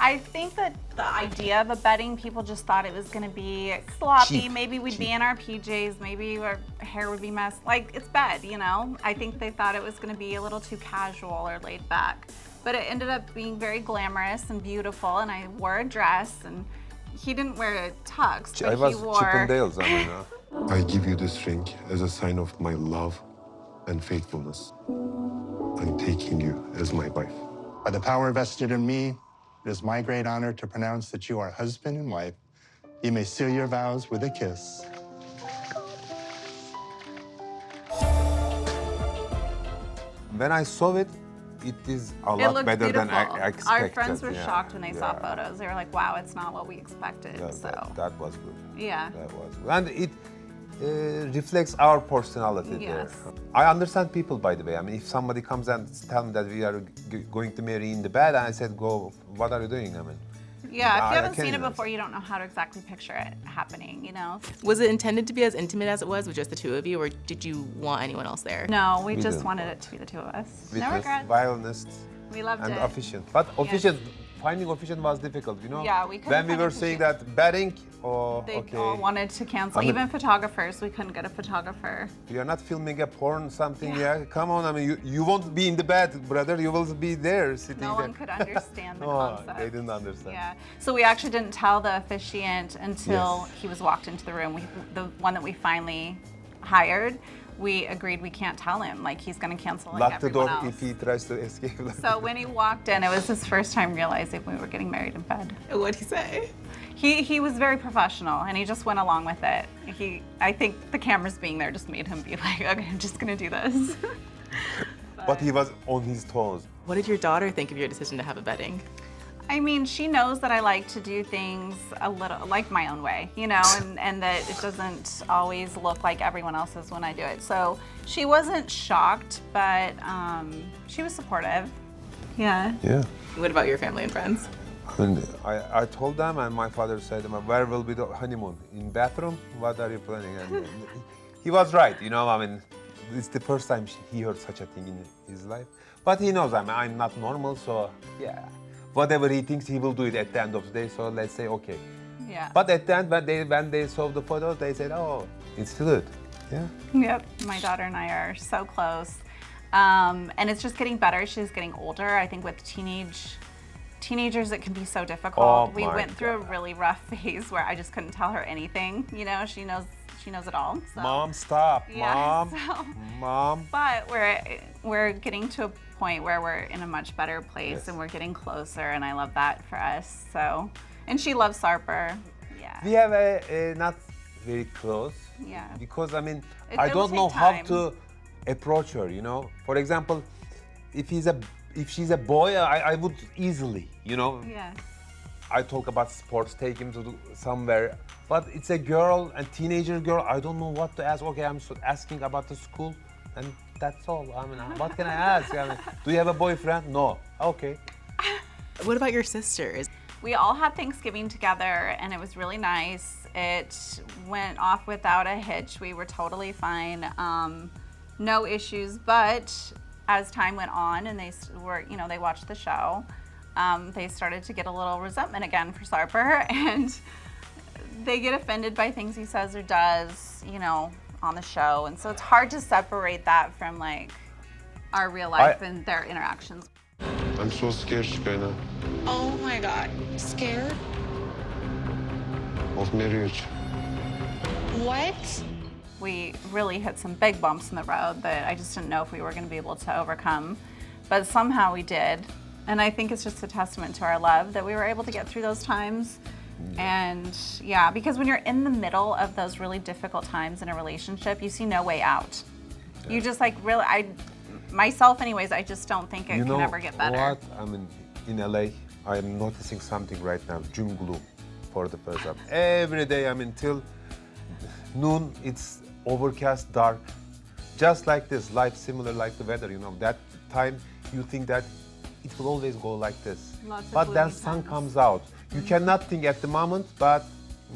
I think that the idea of a bedding, people just thought it was going to be sloppy. Cheap. Maybe we'd be in our PJs. Maybe our hair would be messed. Like, it's bed, you know? I think they thought it was going to be a little too casual or laid back. But it ended up being very glamorous and beautiful. And I wore a dress, and he didn't wear a tux, but I was he wore... Chippendales, I mean. I give you this ring as a sign of my love and faithfulness. I'm taking you as my wife. By the power vested in me, it is my great honor to pronounce that you are husband and wife. You may seal your vows with a kiss. When I saw it, it is a It lot looked better beautiful. than I expected. Our friends were yeah, shocked when they saw yeah. photos. They were like, wow, it's not what we expected. Yeah, so, that was good. yeah. That was good. And it reflects our personality Yes. there. I understand people, by the way. I mean, if somebody comes and tells me that we are going to marry in the bed, I said, go, what are you doing? I mean, Yeah, if I you haven't can't seen it imagine. before, you don't know how to exactly picture it happening, you know? Was it intended to be as intimate as it was with just the two of you, or did you want anyone else there? No, we just didn't. wanted it to be the two of us. No witness, regrets. violinist, We loved and it. officiant. But officiant, finding officiant was difficult, you know? Yeah, we couldn't When we find were officiant. saying that bedding, oh, They okay. all wanted to cancel. I mean- Even photographers, we couldn't get a photographer. We are not filming a porn something, yeah? Come on, I mean, you won't be in the bed, brother. You will be there, sitting No there. one could understand the Oh, concept. they didn't understand. Yeah. So we actually didn't tell the officiant until Yes. he was walked into the room. The one that we finally hired, we agreed we can't tell him. Like, he's going to cancel like Lock the door everyone if else. he tries to escape. So when he walked in, it was his first time realizing we were getting married in bed. What'd he say? He was very professional, and he just went along with it. I think the cameras being there just made him be like, okay, I'm just gonna do this. But he was on his toes. What did your daughter think of your decision to have a bedding? I mean, she knows that I like to do things a little like my own way, you know, and that it doesn't always look like everyone else's when I do it. So she wasn't shocked, but she was supportive. Yeah. Yeah. What about your family and friends? And I told them, and my father said, where will be the honeymoon? In bathroom? What are you planning? And he was right, you know, I mean, it's the first time he heard such a thing in his life. But he knows I'm not normal, so yeah. Whatever he thinks, he will do it at the end of the day, so let's say, okay. Yeah. But at the end, when they saw the photos, they said, oh, it's good. Yeah. Yep. My daughter and I are so close. And it's just getting better. She's getting older. I think with teenagers, it can be so difficult. Oh, We my went through a God. really rough phase where I just couldn't tell her anything. You know, she knows it all. So. Mom, stop. Yeah, Mom. so- Mom. But we're getting to a point where we're in a much better place, Yes. and we're getting closer, and I love that for us. So, and she loves Sarper. Yeah. We have a not very close. Yeah. Because I mean, It I will don't take know how time. to approach her. You know, for example, if she's a boy, I would easily, you know. Yeah. I talk about sports, take him to somewhere. But it's a girl, a teenager girl. I don't know what to ask. Okay, I'm asking about the school, and that's all. I mean, what can I ask? I mean, do you have a boyfriend? No. Okay. What about your sisters? We all had Thanksgiving together, and it was really nice. It went off without a hitch. We were totally fine. No issues, but as time went on and they watched the show, they started to get a little resentment again for Sarper, and they get offended by things he says or does, you know, on the show. And so it's hard to separate that from like our real life and their interactions. I'm so scared, Shekinah, Oh my God. Scared? of marriage. What? We really hit some big bumps in the road that I just didn't know if we were going to be able to overcome, but somehow we did. And I think it's just a testament to our love that we were able to get through those times. And yeah, because when you're in the middle of those really difficult times in a relationship, you see no way out. You just like really, myself anyways, I just don't think it You can know ever get better. what? I mean, in LA, I am noticing something right now, doom gloom for the first time. Every day, I mean, till noon, it's overcast, dark. Just like this, life similar like the weather, you know. That time, you think that it will always go like this. Lots of But then gloomy sun times. comes out. You cannot think at the moment, but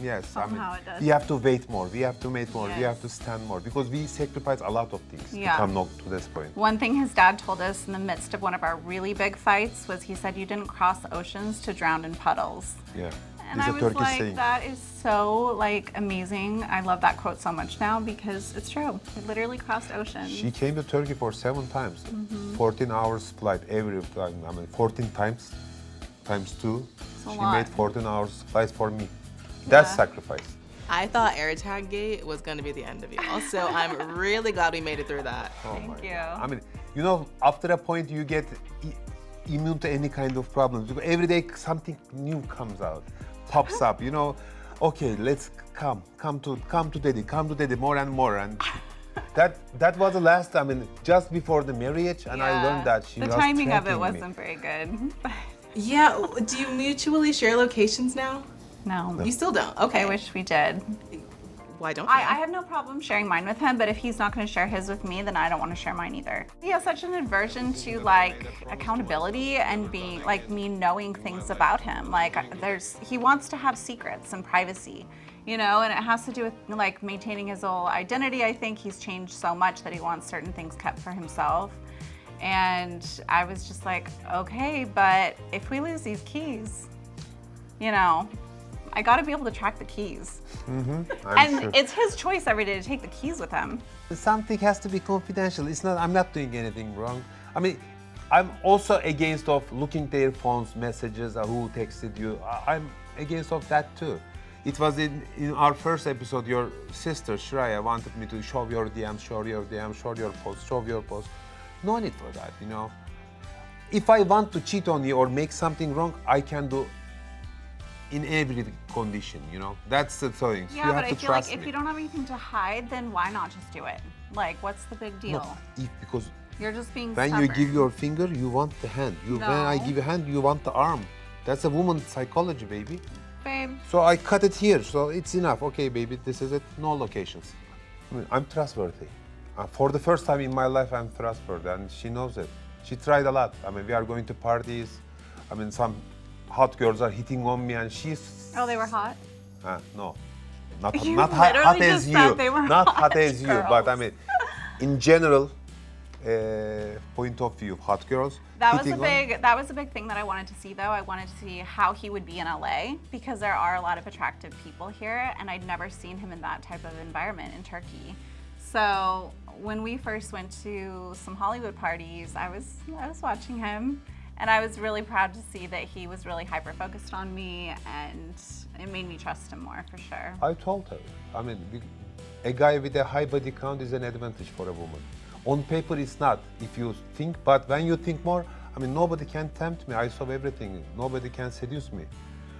Yes, Somehow it does. we have to wait more, we have to wait more, we Yes. have to stand more because we sacrifice a lot of things Yeah. to come to this point. One thing his dad told us in the midst of one of our really big fights was he said, "You didn't cross oceans to drown in puddles." Yeah, And it's I a was Turkish like, saying. that is so like amazing. I love that quote so much now because it's true. They literally crossed oceans. She came to Turkey for 7 times, 14 hours flight every time. 14 times, times 2. a She lot. made 14 hours flights for me. That's Yeah. sacrifice. I thought AirTag Gate was going to be the end of y'all, so I'm really glad we made it through that. Oh Thank my you. God. You know, after a point you get immune to any kind of problems because every day something new comes out, pops up. Okay, let's come to daddy more and more. And that was the last. Just before the marriage, and I learned that she the was timing of it tracking me. wasn't very good. Yeah, do you mutually share locations now? No, You still don't? Okay. I wish we did. Why don't you? I have no problem sharing mine with him, but if he's not going to share his with me, then I don't want to share mine either. He has such an aversion to like accountability and being like me knowing things about him. Like he wants to have secrets and privacy, and it has to do with like maintaining his whole identity. I think he's changed so much that he wants certain things kept for himself. And I was just like, okay, but if we lose these keys, I got to be able to track the keys. I'm sure. It's his choice every day to take the keys with him. Something has to be confidential. I'm not doing anything wrong. I'm also against of looking their phones, messages, who texted you. I'm against of that too. It was in our first episode, your sister, Shreya, wanted me to show your DMs, show your posts, show your posts. No need for that, If I want to cheat on you or make something wrong, I can do in every condition, That's the thing. Yeah, you but have I to feel like trust if me. you don't have anything to hide, then why not just do it? Like, what's the big deal? Because You're just being when stubborn. you give your finger, you want the hand. When I No. give a hand, you want the arm. That's a woman's psychology, baby. Babe, So I cut it here, so it's enough. Okay, baby, this is it. No locations. I'm trustworthy. For the first time in my life, I'm trustworthy, and she knows it. She tried a lot. We are going to parties. Some hot girls are hitting on me, and she's. oh, they were hot? No, not You not hot, literally hot just as said you. they were Not hot hot as you, but girls. In general, point of view, hot girls. That was hitting a big thing that I wanted to see though. I wanted to see how he would be in LA because there are a lot of attractive people here and I'd never seen him in that type of environment in Turkey. So when we first went to some Hollywood parties, I was watching him and I was really proud to see that he was really hyper focused on me and it made me trust him more for sure. I told her. A guy with a high body count is an advantage for a woman. On paper, it's not, if you think, but when you think more, nobody can tempt me. I saw everything. Nobody can seduce me.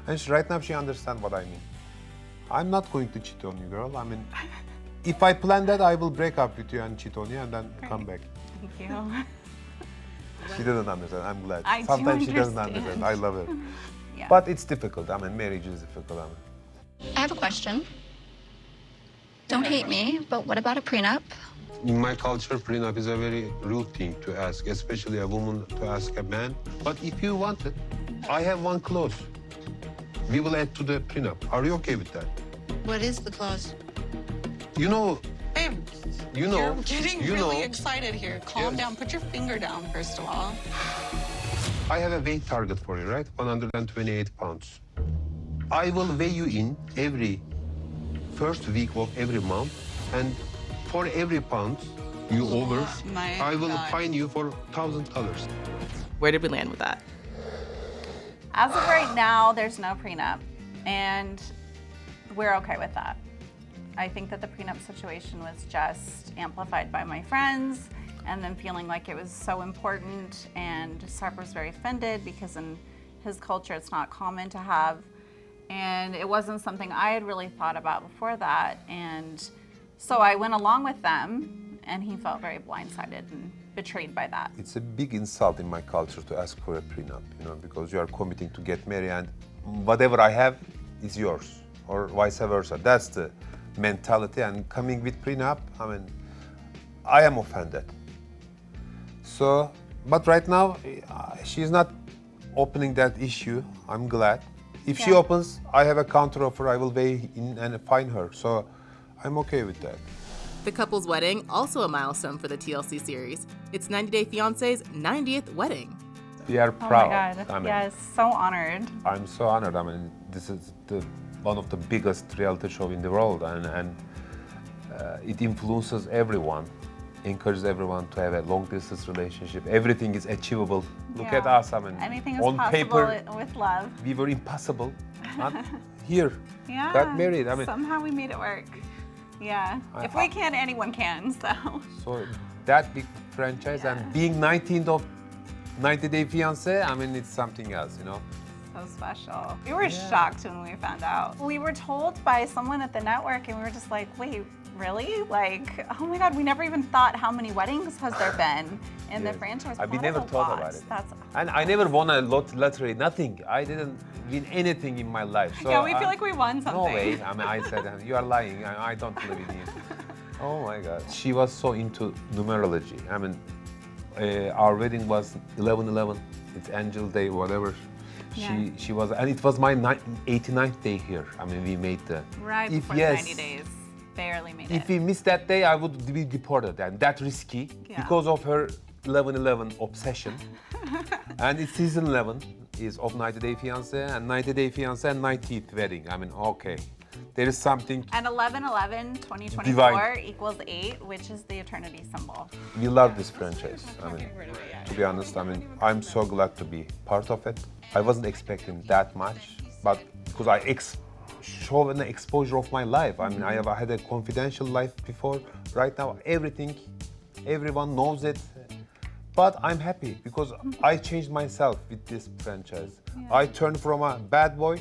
And right now, she understands what I mean. I'm not going to cheat on you, girl. If I plan that, I will break up with you and cheat on you and then come back. Thank you. She doesn't understand. I'm glad. I do Sometimes she doesn't understand. understand. I love it. Yeah. But it's difficult. Marriage is difficult. I have a question. Don't hate me, but what about a prenup? In my culture, prenup is a very rude thing to ask, especially a woman to ask a man. But if you want it, I have one clause. We will add to the prenup. Are you okay with that? What is the clause? You know, Babe, you know, you're getting you really know, excited here. Calm down. Put your finger down, first of all. I have a weight target for you, right? 128 pounds. I will weigh you in every first week of every month, and for every pound you over, my I will God. fine you for $1,000. Where did we land with that? As of right now, there's no prenup, and we're okay with that. I think that the prenup situation was just amplified by my friends and them feeling like it was so important, and Sarper was very offended because in his culture it's not common to have, and it wasn't something I had really thought about before that, and so I went along with them, and he felt very blindsided and betrayed by that. It's a big insult in my culture to ask for a prenup, because you are committing to get married and whatever I have is yours, or vice versa. That's the mentality, and coming with prenup, I am offended. So, but right now, she's not opening that issue. I'm glad. If she Yeah. opens, I have a counter offer. I will weigh in and find her. So I'm okay with that. The couple's wedding, also a milestone for the TLC series. It's 90 Day Fiancé's 90th wedding. We are Oh proud. my God. I mean, Yes, so honored. I'm so honored. I mean, this is one of the biggest reality show in the world, and it influences everyone, encourages everyone to have a long distance relationship. Everything is achievable. Look at Yeah. us. I mean, Anything is on possible paper, with love. we were impossible. And here, Yeah. got married. I mean, somehow we made it work. Yeah. If we can, anyone can. so that big franchise and being 19th of 90 Day Fiancé, I mean, it's something else, you know. So special. We were shocked when we found out. We were told by someone at the network, and we were just like, wait, really? Like, oh my God, we never even thought how many weddings has there been in the Yes. franchise. We That never is a thought lot. about it. That's And I never won a lottery, nothing. I didn't win anything in my life. So yeah, we feel like we won something. No way. I mean, I said, you are lying. I don't believe in you. Oh my God. She was so into numerology. I mean, our wedding was 11/11. It's Angel Day, whatever. Yeah. She was, and it was my 89th day here. I mean, we made the. Right If before yes, the 90 days. Barely made If it. we missed that day, I would be deported, and that risky Yeah. because of her 11/11 obsession. And it's season 11 is of 90 Day Fiancé, and 90 Day Fiancé and 90th wedding. I mean, okay, there is something. And 11/11/2024 Divine. equals 8, which is the eternity symbol. We love this franchise. I mean, to be honest, I mean, I'm so glad to be part of it. I wasn't expecting that much, but because I show an exposure of my life. I mean, I have had a confidential life before. Right now, everyone knows it. But I'm happy because I changed myself with this franchise. I turned from a bad boy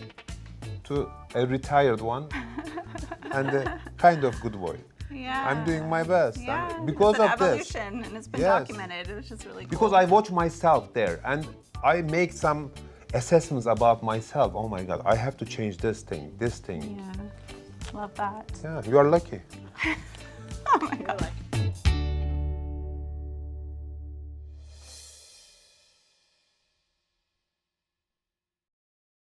to a retired one and a kind of good boy. Yeah. I'm doing my best. Yeah. Because it's an of this. evolution, and it's been Yes. documented, which is really cool. Because I watch myself there and I make some assessments about myself. Oh my God, I have to change this thing. Yeah. Love that. Yeah, you are lucky. Oh my God.